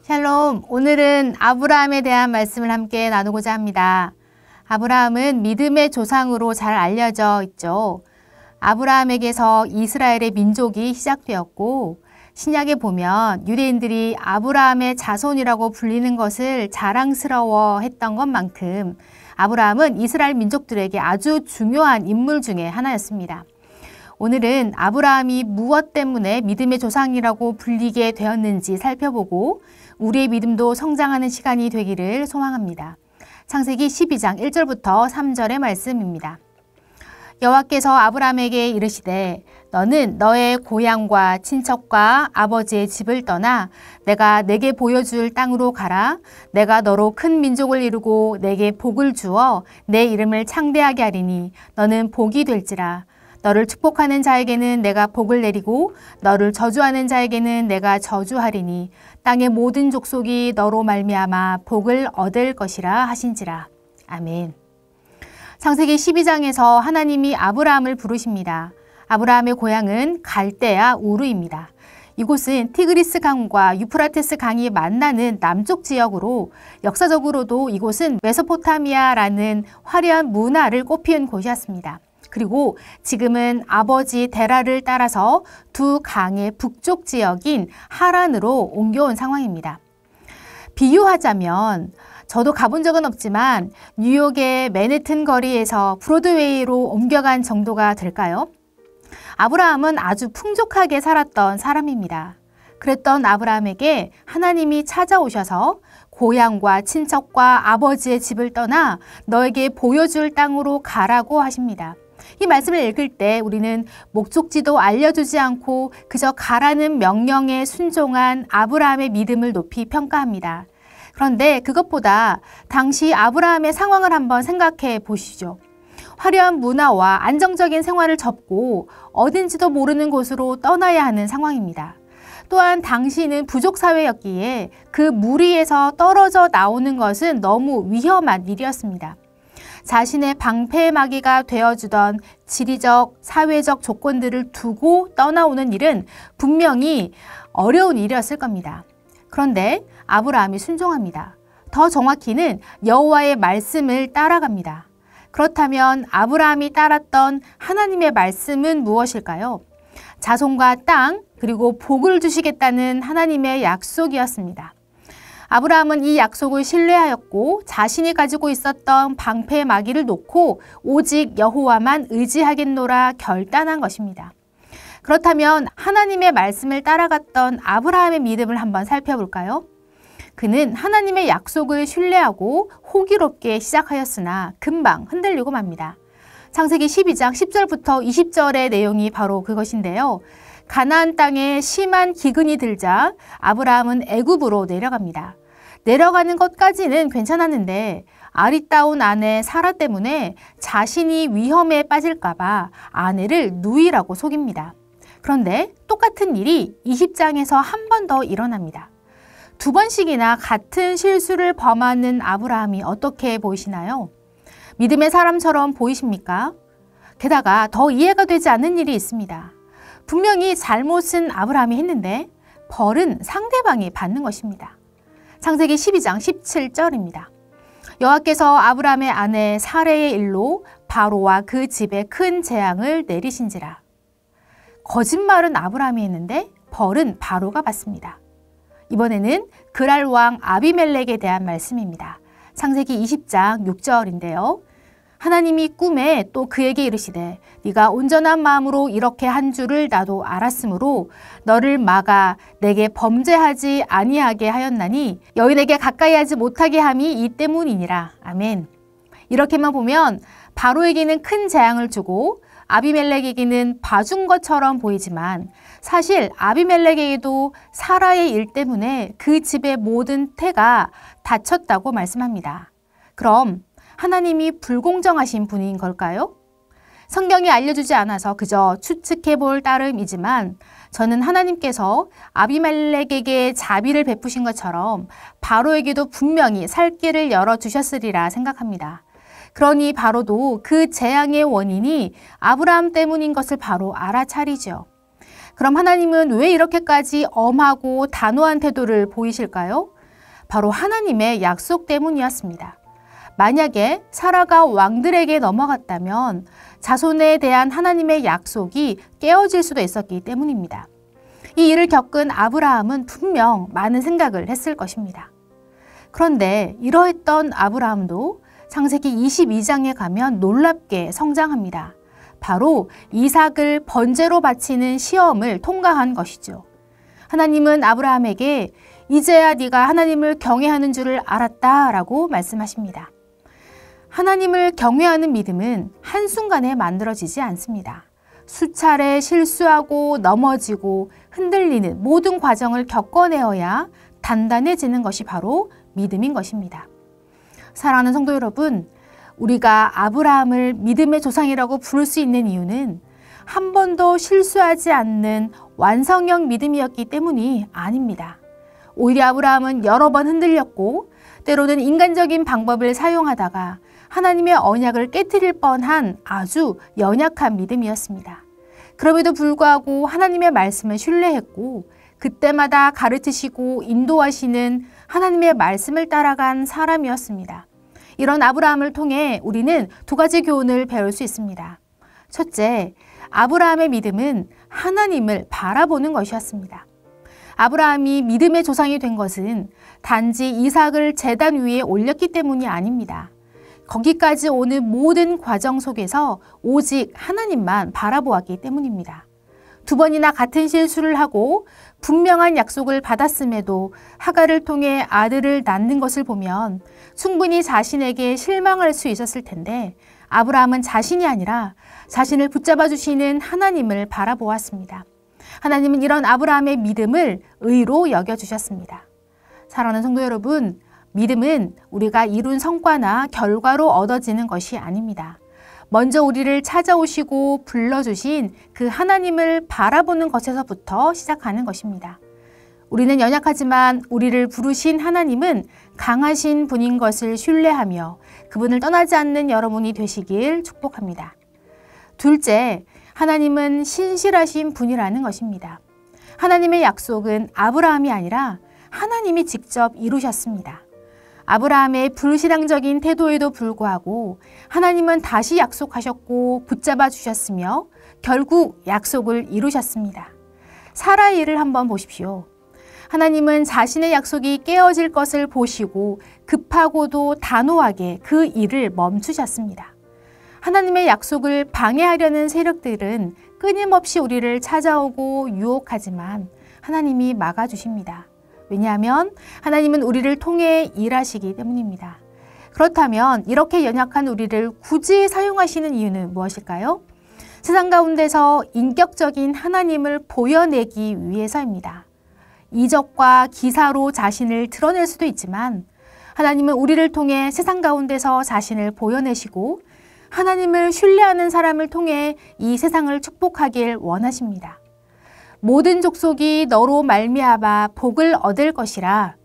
샬롬, 오늘은 아브라함에 대한 말씀을 함께 나누고자 합니다. 아브라함은 믿음의 조상으로 잘 알려져 있죠. 아브라함에게서 이스라엘의 민족이 시작되었고, 신약에 보면 유대인들이 아브라함의 자손이라고 불리는 것을 자랑스러워했던 것만큼 아브라함은 이스라엘 민족들에게 아주 중요한 인물 중에 하나였습니다. 오늘은 아브라함이 무엇 때문에 믿음의 조상이라고 불리게 되었는지 살펴보고 우리의 믿음도 성장하는 시간이 되기를 소망합니다. 창세기 12장 1절부터 3절의 말씀입니다. 여호와께서 아브라함에게 이르시되 너는 너의 고향과 친척과 아버지의 집을 떠나 내가 내게 보여줄 땅으로 가라. 내가 너로 큰 민족을 이루고 내게 복을 주어 내 이름을 창대하게 하리니 너는 복이 될지라. 너를 축복하는 자에게는 내가 복을 내리고 너를 저주하는 자에게는 내가 저주하리니 땅의 모든 족속이 너로 말미암아 복을 얻을 것이라 하신지라. 아멘. 창세기 12장에서 하나님이 아브라함을 부르십니다. 아브라함의 고향은 갈대아 우르입니다. 이곳은 티그리스 강과 유프라테스 강이 만나는 남쪽 지역으로 역사적으로도 이곳은 메소포타미아라는 화려한 문화를 꽃피운 곳이었습니다. 그리고 지금은 아버지 데라를 따라서 두 강의 북쪽 지역인 하란으로 옮겨온 상황입니다. 비유하자면 저도 가본 적은 없지만 뉴욕의 맨해튼 거리에서 브로드웨이로 옮겨간 정도가 될까요? 아브라함은 아주 풍족하게 살았던 사람입니다. 그랬던 아브라함에게 하나님이 찾아오셔서 고향과 친척과 아버지의 집을 떠나 너에게 보여줄 땅으로 가라고 하십니다. 이 말씀을 읽을 때 우리는 목적지도 알려주지 않고 그저 가라는 명령에 순종한 아브라함의 믿음을 높이 평가합니다. 그런데 그것보다 당시 아브라함의 상황을 한번 생각해 보시죠. 화려한 문화와 안정적인 생활을 접고 어딘지도 모르는 곳으로 떠나야 하는 상황입니다. 또한 당시는 부족 사회였기에 그 무리에서 떨어져 나오는 것은 너무 위험한 일이었습니다. 자신의 방패막이가 되어주던 지리적, 사회적 조건들을 두고 떠나오는 일은 분명히 어려운 일이었을 겁니다. 그런데 아브라함이 순종합니다. 더 정확히는 여호와의 말씀을 따라갑니다. 그렇다면 아브라함이 따랐던 하나님의 말씀은 무엇일까요? 자손과 땅, 그리고 복을 주시겠다는 하나님의 약속이었습니다. 아브라함은 이 약속을 신뢰하였고 자신이 가지고 있었던 방패 마귀를 놓고 오직 여호와만 의지하겠노라 결단한 것입니다. 그렇다면 하나님의 말씀을 따라갔던 아브라함의 믿음을 한번 살펴볼까요? 그는 하나님의 약속을 신뢰하고 호기롭게 시작하였으나 금방 흔들리고 맙니다. 창세기 12장 10절부터 20절의 내용이 바로 그것인데요. 가나안 땅에 심한 기근이 들자 아브라함은 애굽으로 내려갑니다. 내려가는 것까지는 괜찮았는데 아리따운 아내 사라 때문에 자신이 위험에 빠질까 봐 아내를 누이라고 속입니다. 그런데 똑같은 일이 20장에서 한 번 더 일어납니다. 두 번씩이나 같은 실수를 범하는 아브라함이 어떻게 보이시나요? 믿음의 사람처럼 보이십니까? 게다가 더 이해가 되지 않는 일이 있습니다. 분명히 잘못은 아브라함이 했는데 벌은 상대방이 받는 것입니다. 창세기 12장 17절입니다. 여호와께서 아브라함의 아내 사레의 일로 바로와 그 집에 큰 재앙을 내리신지라. 거짓말은 아브라함이 했는데 벌은 바로가 받습니다. 이번에는 그랄 왕 아비멜렉에 대한 말씀입니다. 창세기 20장 6절인데요. 하나님이 꿈에 또 그에게 이르시되 네가 온전한 마음으로 이렇게 한 줄을 나도 알았으므로 너를 막아 내게 범죄하지 아니하게 하였나니 여인에게 가까이 하지 못하게 함이 이 때문이니라. 아멘. 이렇게만 보면 바로에게는 큰 재앙을 주고 아비멜렉에게는 봐준 것처럼 보이지만 사실 아비멜렉에게도 사라의 일 때문에 그 집의 모든 태가 닫혔다고 말씀합니다. 그럼 하나님이 불공정하신 분인 걸까요? 성경이 알려주지 않아서 그저 추측해 볼 따름이지만 저는 하나님께서 아비멜렉에게 자비를 베푸신 것처럼 바로에게도 분명히 살 길을 열어주셨으리라 생각합니다. 그러니 바로도 그 재앙의 원인이 아브라함 때문인 것을 바로 알아차리죠. 그럼 하나님은 왜 이렇게까지 엄하고 단호한 태도를 보이실까요? 바로 하나님의 약속 때문이었습니다. 만약에 사라가 왕들에게 넘어갔다면 자손에 대한 하나님의 약속이 깨어질 수도 있었기 때문입니다. 이 일을 겪은 아브라함은 분명 많은 생각을 했을 것입니다. 그런데 이러했던 아브라함도 창세기 22장에 가면 놀랍게 성장합니다. 바로 이삭을 번제로 바치는 시험을 통과한 것이죠. 하나님은 아브라함에게 이제야 네가 하나님을 경외하는 줄을 알았다라고 말씀하십니다. 하나님을 경외하는 믿음은 한순간에 만들어지지 않습니다. 수차례 실수하고 넘어지고 흔들리는 모든 과정을 겪어내어야 단단해지는 것이 바로 믿음인 것입니다. 사랑하는 성도 여러분, 우리가 아브라함을 믿음의 조상이라고 부를 수 있는 이유는 한 번도 실수하지 않는 완성형 믿음이었기 때문이 아닙니다. 오히려 아브라함은 여러 번 흔들렸고 때로는 인간적인 방법을 사용하다가 하나님의 언약을 깨트릴 뻔한 아주 연약한 믿음이었습니다. 그럼에도 불구하고 하나님의 말씀을 신뢰했고 그때마다 가르치시고 인도하시는 하나님의 말씀을 따라간 사람이었습니다. 이런 아브라함을 통해 우리는 두 가지 교훈을 배울 수 있습니다. 첫째, 아브라함의 믿음은 하나님을 바라보는 것이었습니다. 아브라함이 믿음의 조상이 된 것은 단지 이삭을 제단 위에 올렸기 때문이 아닙니다. 거기까지 오는 모든 과정 속에서 오직 하나님만 바라보았기 때문입니다. 두 번이나 같은 실수를 하고 분명한 약속을 받았음에도 하갈을 통해 아들을 낳는 것을 보면 충분히 자신에게 실망할 수 있었을 텐데 아브라함은 자신이 아니라 자신을 붙잡아 주시는 하나님을 바라보았습니다. 하나님은 이런 아브라함의 믿음을 의로 여겨주셨습니다. 사랑하는 성도 여러분, 믿음은 우리가 이룬 성과나 결과로 얻어지는 것이 아닙니다. 먼저 우리를 찾아오시고 불러주신 그 하나님을 바라보는 것에서부터 시작하는 것입니다. 우리는 연약하지만 우리를 부르신 하나님은 강하신 분인 것을 신뢰하며 그분을 떠나지 않는 여러분이 되시길 축복합니다. 둘째, 하나님은 신실하신 분이라는 것입니다. 하나님의 약속은 아브라함이 아니라 하나님이 직접 이루셨습니다. 아브라함의 불신앙적인 태도에도 불구하고 하나님은 다시 약속하셨고 붙잡아 주셨으며 결국 약속을 이루셨습니다. 사라의 일을 한번 보십시오. 하나님은 자신의 약속이 깨어질 것을 보시고 급하고도 단호하게 그 일을 멈추셨습니다. 하나님의 약속을 방해하려는 세력들은 끊임없이 우리를 찾아오고 유혹하지만 하나님이 막아주십니다. 왜냐하면 하나님은 우리를 통해 일하시기 때문입니다. 그렇다면 이렇게 연약한 우리를 굳이 사용하시는 이유는 무엇일까요? 세상 가운데서 인격적인 하나님을 보여내기 위해서입니다. 이적과 기사로 자신을 드러낼 수도 있지만 하나님은 우리를 통해 세상 가운데서 자신을 보여내시고 하나님을 신뢰하는 사람을 통해 이 세상을 축복하길 원하십니다. 모든 족속이 너로 말미암아 복을 얻을 것이라.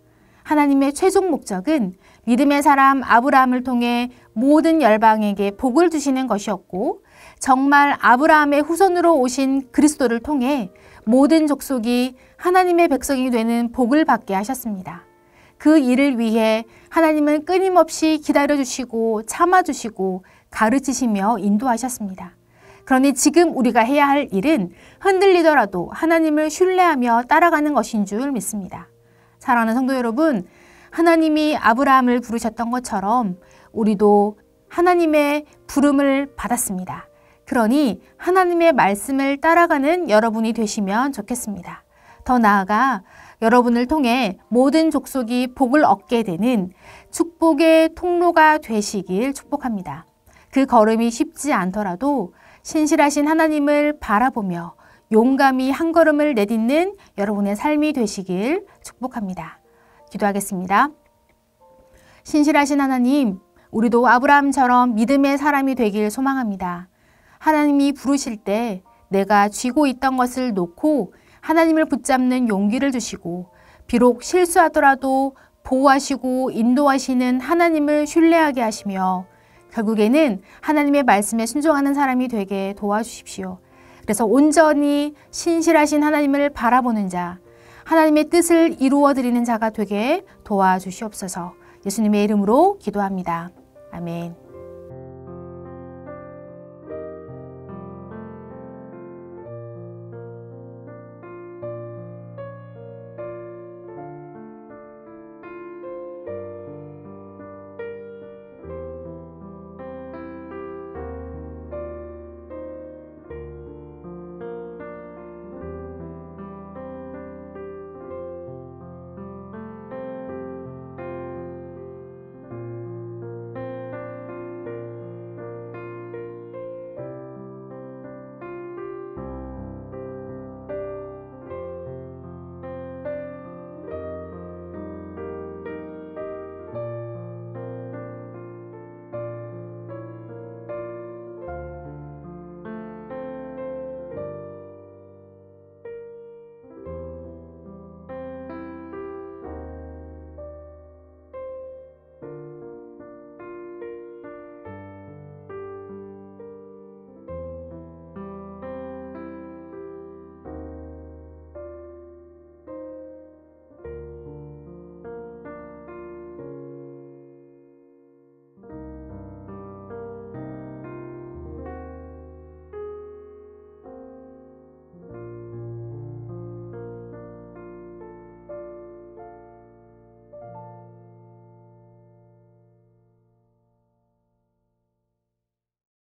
하나님의 최종 목적은 믿음의 사람 아브라함을 통해 모든 열방에게 복을 주시는 것이었고 정말 아브라함의 후손으로 오신 그리스도를 통해 모든 족속이 하나님의 백성이 되는 복을 받게 하셨습니다. 그 일을 위해 하나님은 끊임없이 기다려주시고 참아주시고 가르치시며 인도하셨습니다. 그러니 지금 우리가 해야 할 일은 흔들리더라도 하나님을 신뢰하며 따라가는 것인 줄 믿습니다. 사랑하는 성도 여러분, 하나님이 아브라함을 부르셨던 것처럼 우리도 하나님의 부름을 받았습니다. 그러니 하나님의 말씀을 따라가는 여러분이 되시면 좋겠습니다. 더 나아가 여러분을 통해 모든 족속이 복을 얻게 되는 축복의 통로가 되시길 축복합니다. 그 걸음이 쉽지 않더라도 신실하신 하나님을 바라보며 용감히 한 걸음을 내딛는 여러분의 삶이 되시길 축복합니다. 기도하겠습니다. 신실하신 하나님, 우리도 아브라함처럼 믿음의 사람이 되길 소망합니다. 하나님이 부르실 때 내가 쥐고 있던 것을 놓고 하나님을 붙잡는 용기를 주시고 비록 실수하더라도 보호하시고 인도하시는 하나님을 신뢰하게 하시며 결국에는 하나님의 말씀에 순종하는 사람이 되게 도와주십시오. 그래서 온전히 신실하신 하나님을 바라보는 자, 하나님의 뜻을 이루어 드리는 자가 되게 도와주시옵소서. 예수님의 이름으로 기도합니다. 아멘.